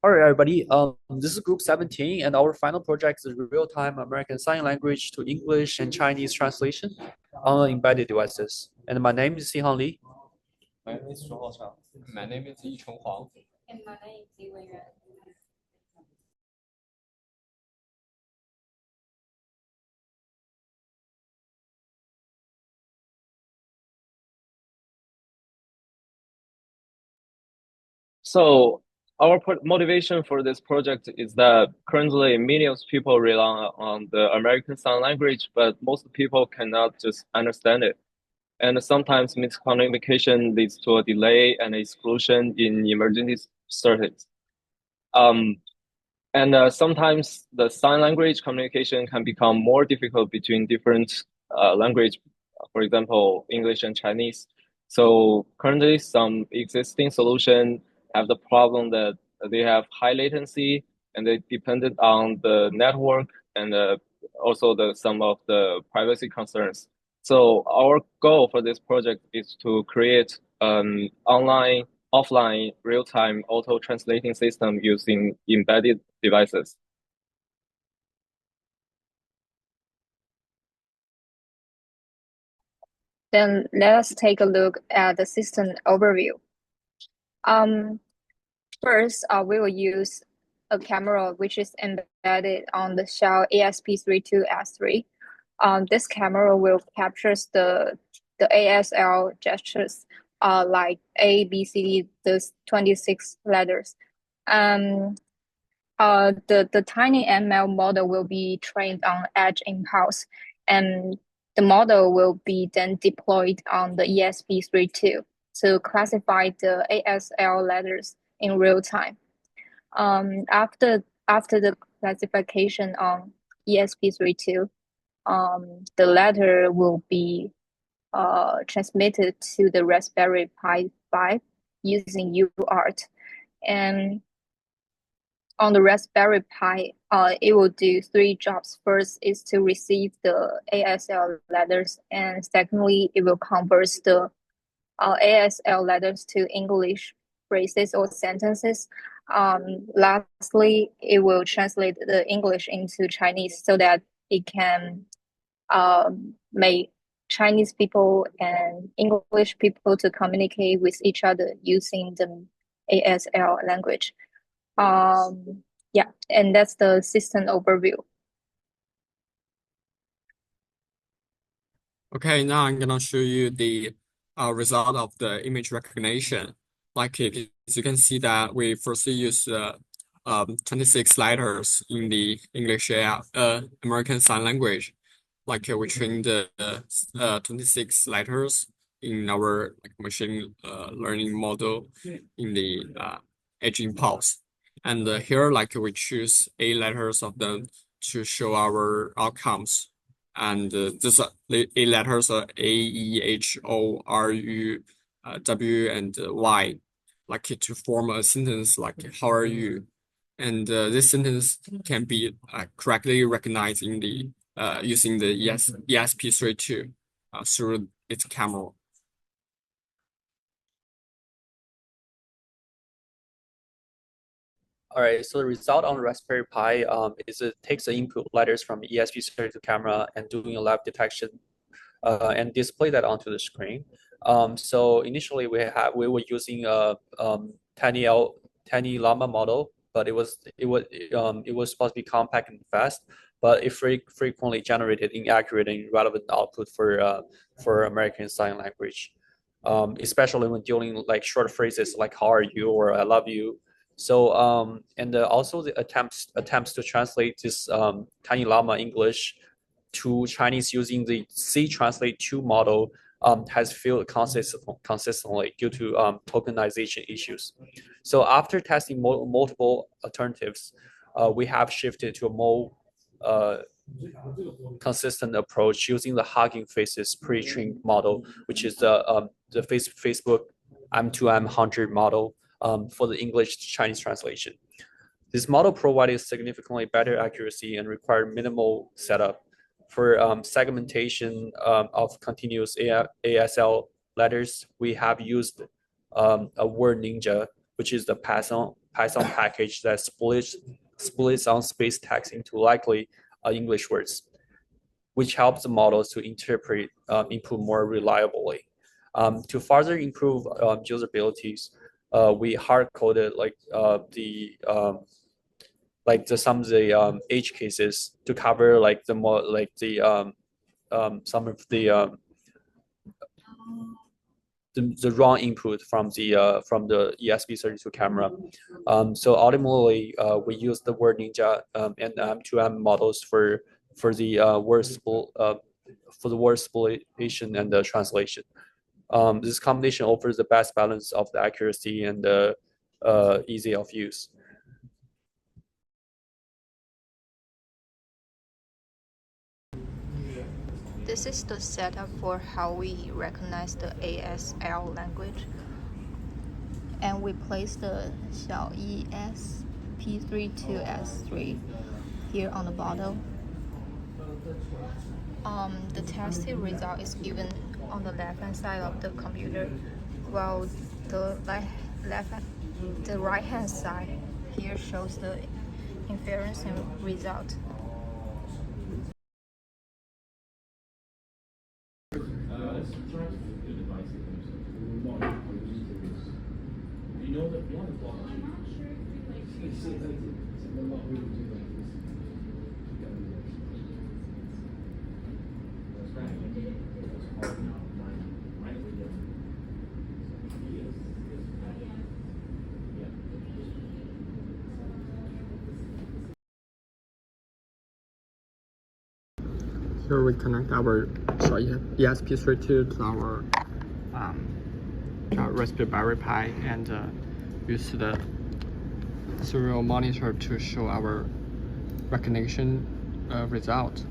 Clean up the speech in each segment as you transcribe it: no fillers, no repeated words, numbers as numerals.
All right, everybody. This is Group 17, and our final project is real-time American Sign Language to English and Chinese translation on embedded devices. And my name is Xihang Li. My name is Zhong Chang. My name is Yicheng Huang. And my name is Yuan. So our motivation for this project is that currently millions of people rely on the American Sign Language, but most people cannot just understand it. And sometimes miscommunication leads to a delay and exclusion in emergency settings. Sometimes the sign language communication can become more difficult between different language, for example, English and Chinese. So currently, some existing solutions have the problem that they have high latency and they depended on the network and also some of the privacy concerns. So our goal for this project is to create an online offline real-time auto translating system using embedded devices. Then let us take a look at the system overview. First, we will use a camera which is embedded on the shell ASP32S3. This camera will capture the ASL gestures like A, B, C, D, those 26 letters. The tiny ML model will be trained on edge impulse, and the model will be then deployed on the ESP32 to classify the ASL letters in real time. After the classification on ESP32, the letter will be transmitted to the Raspberry Pi 5 using UART. And on the Raspberry Pi, it will do three jobs. First is to receive the ASL letters, and secondly, it will convert the ASL letters to English phrases or sentences. Lastly, it will translate the English into Chinese so that it can make Chinese people and English people to communicate with each other using the ASL language. Yeah, and that's the system overview. Okay, now I'm gonna show you the result of the image recognition. Like as you can see that we firstly use 26 letters in the English American Sign Language. Like we trained the 26 letters in our machine learning model in the edge impulse. And here we choose A letters of them to show our outcomes. And this A letters are A, E, H, O, R, U, W, and Y, to form a sentence like "How are you?" And this sentence can be correctly recognized in the using the ESP32 through its camera. All right, so the result on the Raspberry Pi is it takes the input letters from ESP32 camera and doing a live detection and display that onto the screen. So initially we were using a tiny llama model, but it was supposed to be compact and fast, but it frequently generated inaccurate and irrelevant output for American Sign Language, especially when dealing like short phrases like "How are you?" or "I love you." So and also the attempts to translate this tiny llama English to Chinese using the C Translate 2 model has failed consistently due to tokenization issues. So after testing multiple alternatives, we have shifted to a more consistent approach using the Hugging Faces pre-trained model, which is the Facebook M2M100 model for the English to Chinese translation. This model provided significantly better accuracy and required minimal setup. For segmentation of continuous ASL letters, we have used a word ninja, which is the Python package that splits on-space text into likely English words, which helps the models to interpret input more reliably. To further improve usabilities, we hard-coded some of the edge cases to cover some of the wrong input from the ESP32 camera. So ultimately, we use the word Ninja and M2M models for the word spoliation and the translation. This combination offers the best balance of the accuracy and the easy of use. This is the setup for how we recognize the ASL language. And we place the shell ESP32S3 here on the bottom. The tested result is given on the left-hand side of the computer, while the right-hand side here shows the inference and result. Here we connect our ESP32 to our Raspberry Pi and use the serial monitor to show our recognition result.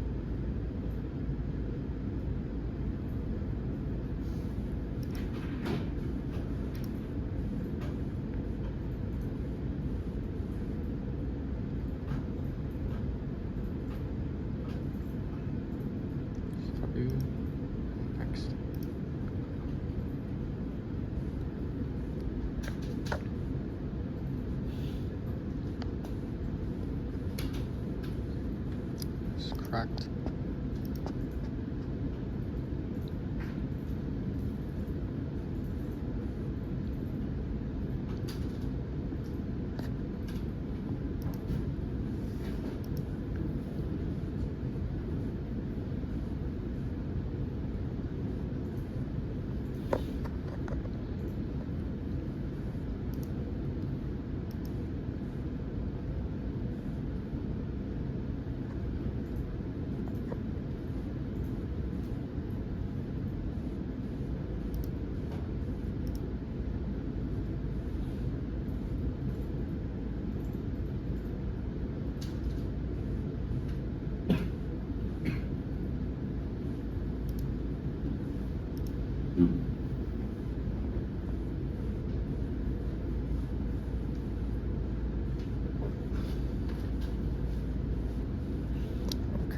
Next. It's correct.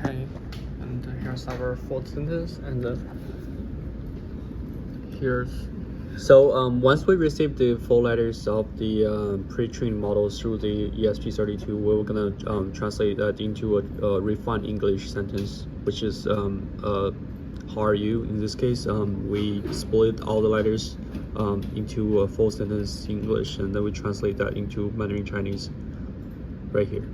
Okay, and here's our fourth sentence, and here's. So once we receive the full letters of the pre-trained models through the ESP32, we're gonna translate that into a refined English sentence, which is how are you? In this case, we split all the letters into a full sentence English, and then we translate that into Mandarin Chinese right here.